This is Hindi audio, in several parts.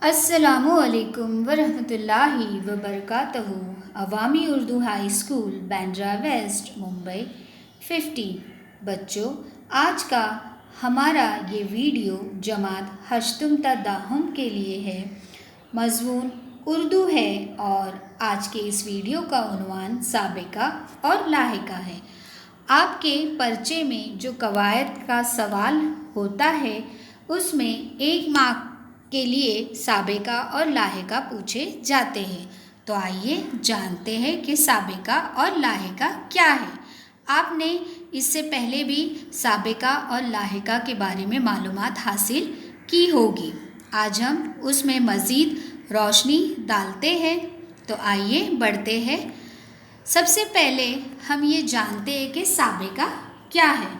अस्सलामुअलैकुम वरहमतुल्लाहि वबरकातुहू। अवामी Urdu high school Bandra west Mumbai 15। बच्चों, आज का हमारा ये वीडियो जमात हश्तुम तदाहुम के लिए है। मज़मून उर्दू है और आज के इस वीडियो का उन्वान साबिका और लाहिका है। आपके पर्चे में जो कवायद का सवाल होता है उसमें 1 मार्क के लिए साबिका और लाहिका पूछे जाते हैं। तो आइए जानते हैं कि साबिका और लाहिका क्या है। आपने इससे पहले भी साबिका और लाहिका के बारे में मालूमात हासिल की होगी। आज हम उसमें मज़ीद रोशनी डालते हैं। तो आइए बढ़ते हैं। सबसे पहले हम ये जानते हैं कि साबिका क्या है।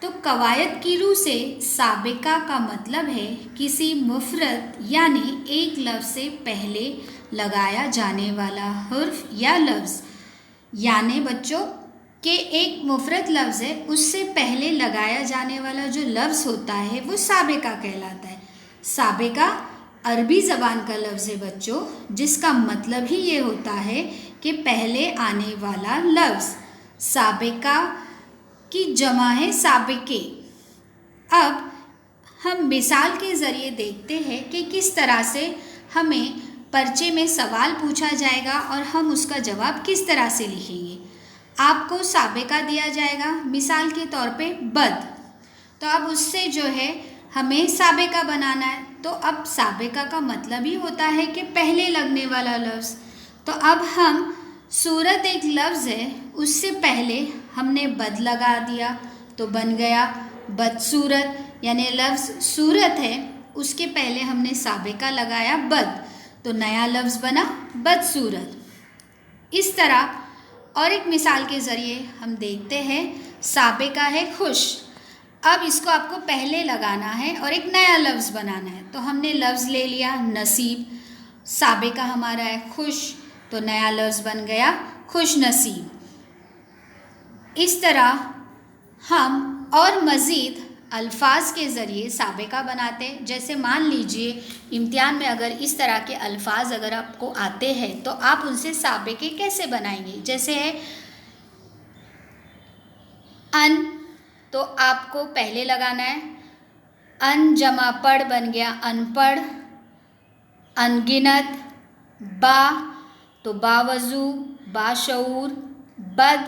तो कवायद की रूह से साबिका का मतलब है किसी मुफरद यानी एक लफ्ज़ से पहले लगाया जाने वाला हुर्फ या लफ्ज़। यानी बच्चों के एक मुफरद लफ्ज़ है, उससे पहले लगाया जाने वाला जो लफ्ज़ होता है वो साबिका कहलाता है। साबिका अरबी ज़बान का लफ्ज़ है बच्चों, जिसका मतलब ही ये होता है कि पहले आने वाला लफ्ज़। साबिका की जमा है साबिके। अब हम मिसाल के ज़रिए देखते हैं कि किस तरह से हमें पर्चे में सवाल पूछा जाएगा और हम उसका जवाब किस तरह से लिखेंगे। आपको साबिका दिया जाएगा, मिसाल के तौर पे बद। तो अब उससे जो है हमें साबिका बनाना है। तो अब साबिका का मतलब ही होता है कि पहले लगने वाला लफ्ज़। तो अब हम सूरत एक लफ्ज़ है, उससे पहले हमने बद लगा दिया तो बन गया बदसूरत। यानी लफ्ज़ सूरत है, उसके पहले हमने साबिका लगाया बद, तो नया लफ्ज़ बना बदसूरत। इस तरह और एक मिसाल के ज़रिए हम देखते हैं। साबिका है खुश। अब इसको आपको पहले लगाना है और एक नया लफ्ज़ बनाना है। तो हमने लफ्ज़ ले लिया नसीब। साबिका हमारा है खुश, तो नया लफ्ज़ बन गया खुश नसीब। इस तरह हम और मज़ीद अल्फाज के ज़रिए साबिका बनाते हैं। जैसे मान लीजिए इम्तिहान में अगर इस तरह के अल्फाज अगर आपको आते हैं तो आप उनसे साबिके कैसे बनाएंगे। जैसे है अन, तो आपको पहले लगाना है अन जमा पढ़ बन गया अनपढ़। अनगिनत बा, तो बावजू बाशऊर। बद,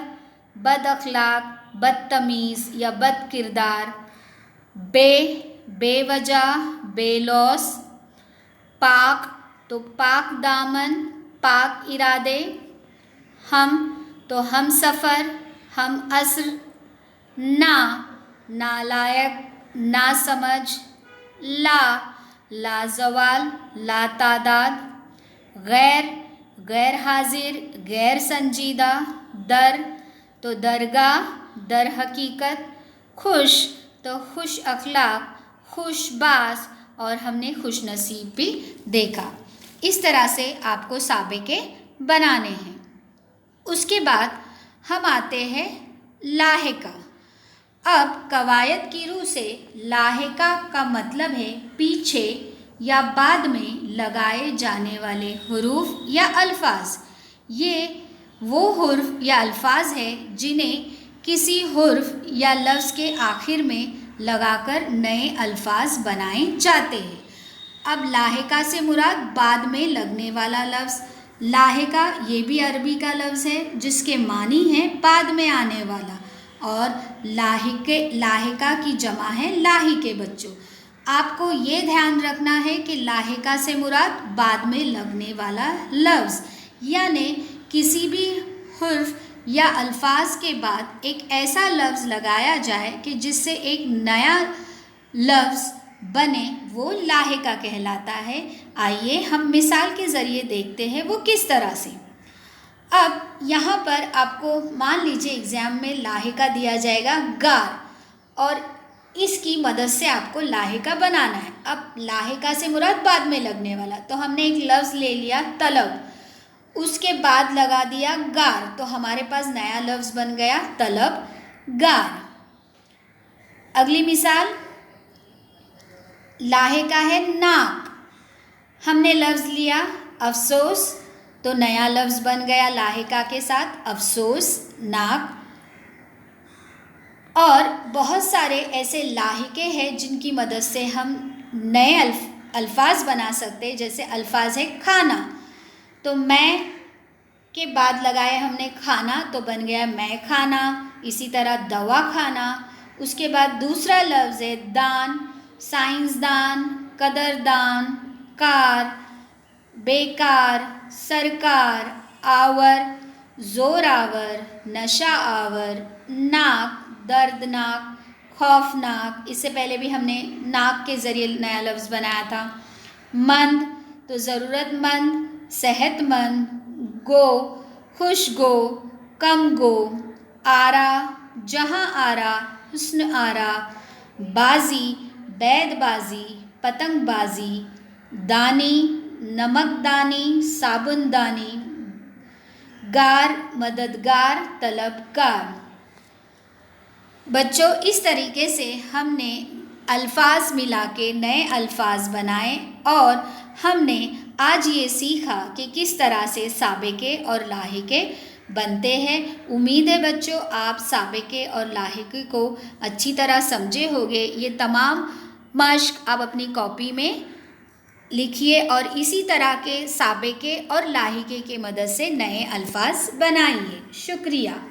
बद अखलाक, बदतमीज़ या बद किरदार। बे, बेवजह, बेलौस। पाक, तो पाक दामन, पाक इरादे। हम, तो हम सफ़र, हम असर। ना, नालायक, ना समझ। ला, लाजवाल, ला तादाद। गैर, गैर हाजिर, गैर संजीदा। दर, तो दरगाह, दर हकीकत। खुश, तो खुश अखलाक, खुश बास, और हमने खुश नसीब भी देखा। इस तरह से आपको साबिके बनाने हैं। उसके बाद हम आते हैं लाहिका। अब कवायद की रूह से लाहिका का मतलब है पीछे या बाद में लगाए जाने वाले हुरूफ या अल्फाज। ये वो हुर्फ या अल्फाज है जिन्हें किसी हुर्फ या लफ्ज़ के आखिर में लगाकर नए अल्फाज बनाए जाते हैं। अब लाहिका से मुराद बाद में लगने वाला लफ्ज़। लाहिका ये भी अरबी का लफ्ज़ है जिसके मानी है बाद में आने वाला, और लाहिका की जमा है लाहिके। बच्चों, आपको ये ध्यान रखना है कि लाहिका से मुराद बाद में लगने वाला लफ्ज़। यानी किसी भी हुर्फ या अल्फाज के बाद एक ऐसा लफ्ज़ लगाया जाए कि जिससे एक नया लफ्ज़ बने, वो लाहिका कहलाता है। आइए हम मिसाल के ज़रिए देखते हैं वो किस तरह से। अब यहाँ पर आपको मान लीजिए एग्ज़ाम में लाहिका दिया जाएगा गार, और इसकी मदद से आपको लाहिका बनाना है। अब लाहिका से मुराद बाद में लगने वाला, तो हमने एक लफ्ज़ ले लिया तलब, उसके बाद लगा दिया गार, तो हमारे पास नया लफ्ज़ बन गया तलब गार। अगली मिसाल, लाहिका है नाक, हमने लफ्ज़ लिया अफसोस, तो नया लफ्ज़ बन गया लाहिका के साथ अफसोस नाक। और बहुत सारे ऐसे लाहिके हैं जिनकी मदद से हम नए अल्फाज बना सकते हैं। जैसे अल्फाज है खाना, तो मैं के बाद लगाए हमने खाना तो बन गया मैं खाना। इसी तरह दवा खाना। उसके बाद दूसरा लफ्ज़ है दान, साइंसदान, कदरदान, कार, बेकार, सरकार, आवर, ज़ोरावर, नशा आवर, नाक, दर्दनाक, खौफनाक। इससे पहले भी हमने नाक के ज़रिए नया लफ्ज़ बनाया था। मंद तो ज़रूरतमंद, सेहतमंद, गो खुश गो, कम गो, आरा जहाँ आरा, हुस्न आरा, बाजी बैदबाजी, पतंगबाजी, दानी नमकदानी, साबुनदानी, गार मददगार, तलबगार। बच्चों, इस तरीके से हमने अल्फाज मिला के नए अल्फाज बनाए और हमने आज ये सीखा कि किस तरह से साबिके और लाहिके बनते हैं। उम्मीद है बच्चों आप साबिके और लाहिके को अच्छी तरह समझे होंगे। ये तमाम मश्क आप अपनी कॉपी में लिखिए और इसी तरह के साबिके और लाहिके की मदद से नए अल्फाज बनाइए। शुक्रिया।